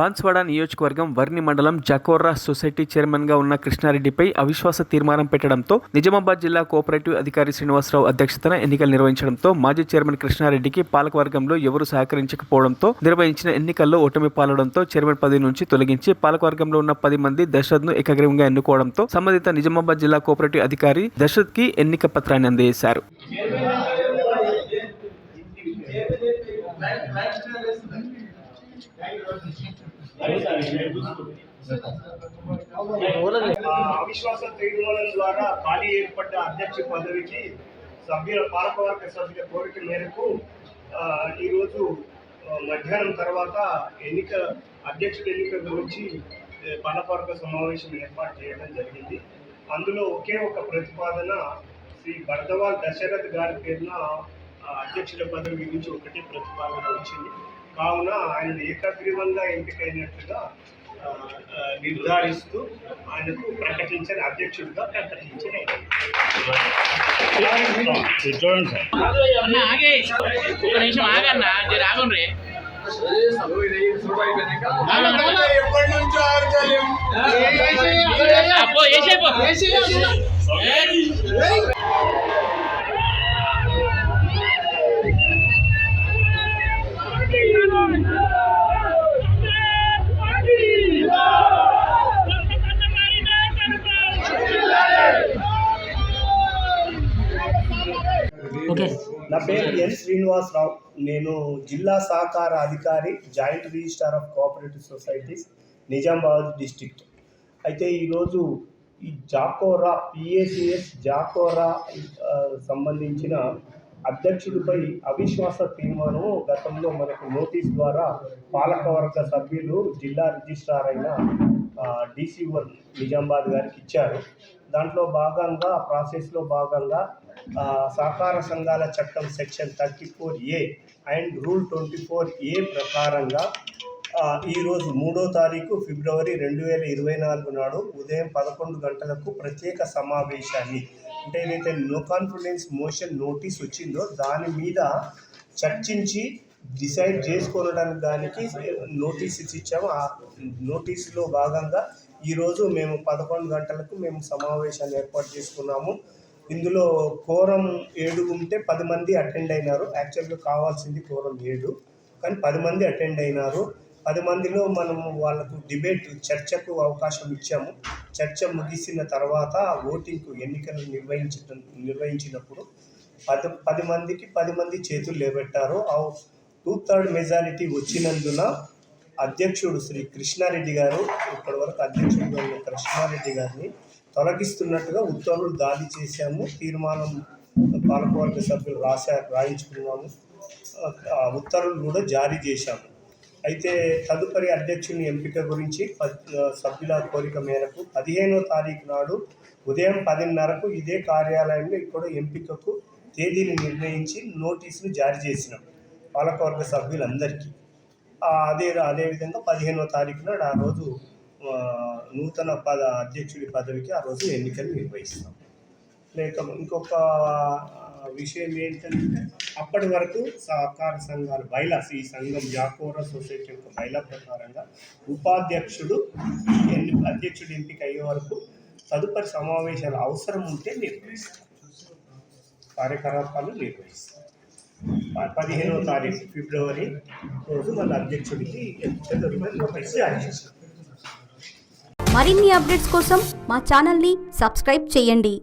బాన్స్వాడ నియోజకవర్గం వర్ని మండలం జాకోర్రా సొసైటీ చైర్మన్గా ఉన్న కృష్ణారెడ్డిపై అవిశ్వాస తీర్మానం పెట్టడంతో నిజామాబాద్ జిల్లా కోఆపరేటివ్ అధికారి శ్రీనివాసరావు అధ్యక్షతన ఎన్నికలు నిర్వహించడంతో మాజీ చైర్మన్ కృష్ణారెడ్డికి పాలకవర్గంలో ఎవరూ సహకరించకపోవడంతో నిర్వహించిన ఎన్నికల్లో ఓటమి పాలవడంతో చైర్మన్ పదవి నుంచి తొలగించి పాలకవర్గంలో ఉన్న 10 మంది దశరథ్ను ఏకగ్రీవంగా ఎన్నుకోవడంతో సంబంధిత నిజామాబాద్ జిల్లా కోఆపరేటివ్ అధికారి దశరథ్కి ఎన్నిక పత్రాన్ని అందజేశారు. అవిశ్వాస తీర్మానం ద్వారా ఖాళీ ఏర్పడ్డ అధ్యక్ష పదవికి పాలకవర్గ సభ్యుల కోరిక మేరకు ఈరోజు మధ్యాహ్నం తర్వాత అధ్యక్షుడి ఎన్నిక గురించి పాలకవర్గ సమావేశం ఏర్పాటు చేయడం జరిగింది. అందులో ఒకే ఒక ప్రతిపాదన శ్రీ బర్దవాల్ దశరథ్ గారి పేరున అధ్యక్షుల పదవి గురించి ఒకటి ప్రతిపాదన వచ్చింది. కావున ఆయన ఏకగ్రీవంగా ఎంపికైనట్లుగా నిర్ధారిస్తూ ఆయనకు అధ్యక్షుడిగా ప్రకటించిన నా పేరు ఎన్ శ్రీనివాసరావు. నేను జిల్లా సహకార అధికారి, joint registrar of cooperative societies, Nizamabad district. అయితే ఈరోజు ఈ జాకోరా PACS జాకోరా సంబంధించిన అధ్యక్షుడిపై అవిశ్వాస తీర్మానం గతంలో మనకు నోటీస్ ద్వారా పాలకవర్గ సభ్యులు జిల్లా రిజిస్ట్రార్ అయిన DC1 నిజామాబాద్ గారికి ఇచ్చారు. దాంట్లో భాగంగా ప్రాసెస్లో భాగంగా సహకార సంఘాల చట్టం section 34A and rule 24A ప్రకారంగా ఈరోజు 3వ తారీఖు ఫిబ్రవరి 2024 నాడు ఉదయం 11 గంటలకు ప్రత్యేక సమావేశాన్ని, అంటే ఏదైతే నో కాన్ఫిడెన్స్ మోషన్ నోటీస్ వచ్చిందో దాని మీద చర్చించి డిసైడ్ చేసుకోవడానికి దానికి నోటీస్ ఇచ్చాము. ఆ నోటీసులో భాగంగా ఈరోజు మేము 11 గంటలకు సమావేశాన్ని ఏర్పాటు చేసుకున్నాము. ఇందులో కోరం 7 ఉంటే 10 మంది అటెండ్ అయినారు. యాక్చువల్గా కావాల్సింది కోరం 7, కానీ 10 మంది అటెండ్ అయినారు. 10 మందిలో మనము వాళ్ళకు చర్చకు అవకాశం ఇచ్చాము. చర్చ ముగిసిన తర్వాత ఓటింగ్కు ఎన్నికలు నిర్వహించినప్పుడు 10 మందికి 10 మంది చేతులు లేబెట్టారు. 2/3 మెజారిటీ వచ్చినందున అధ్యక్షుడు శ్రీ కృష్ణారెడ్డి గారు, ఇప్పటివరకు అధ్యక్షుడిగా ఉన్న కృష్ణారెడ్డి గారిని తొలగిస్తున్నట్టుగా ఉత్తర్వులు జారీ చేశాము. తీర్మానం పాలకవర్గ సభ్యులు రాయించుకున్నాము. ఉత్తర్వులు కూడా జారీ చేశాము. అయితే తదుపరి అధ్యక్షుని ఎంపిక గురించి సభ్యుల కోరిక మేరకు 15వ తారీఖు నాడు ఉదయం 10:30కు ఇదే కార్యాలయంలో ఇక్కడ ఎంపికకు తేదీని నిర్ణయించి నోటీసులు జారీ చేసినాం పాలకవర్గ సభ్యులందరికీ. అదేవిధంగా 15వ తారీఖు నాడు ఆ రోజు నూతన అధ్యక్షుడి పదవికి ఆ రోజు ఎన్నికలు నిర్వహిస్తాం. ఇంకొక విషయం ఏంటంటే, అప్పటి వరకు సహకార సంఘాల బైలాస్, ఈ సంఘం జాకోరా సొసైటీ యొక్క బైలా ప్రకారంగా ఉపాధ్యక్షుడు అధ్యక్షుడు ఎంపిక అయ్యే వరకు తదుపరి సమావేశాలు అవసరం ఉంటే నిర్వహిస్తాం, కార్యకలాపాలు నిర్వహిస్తాం. 15వ తారీఖు ఫిబ్రవరి రోజు మన అధ్యక్షుడికి నోటీస్ జారీ చేస్తాం. మరిన్ని అప్డేట్స్ కోసం మా ఛానల్ని సబ్స్క్రైబ్ చేయండి.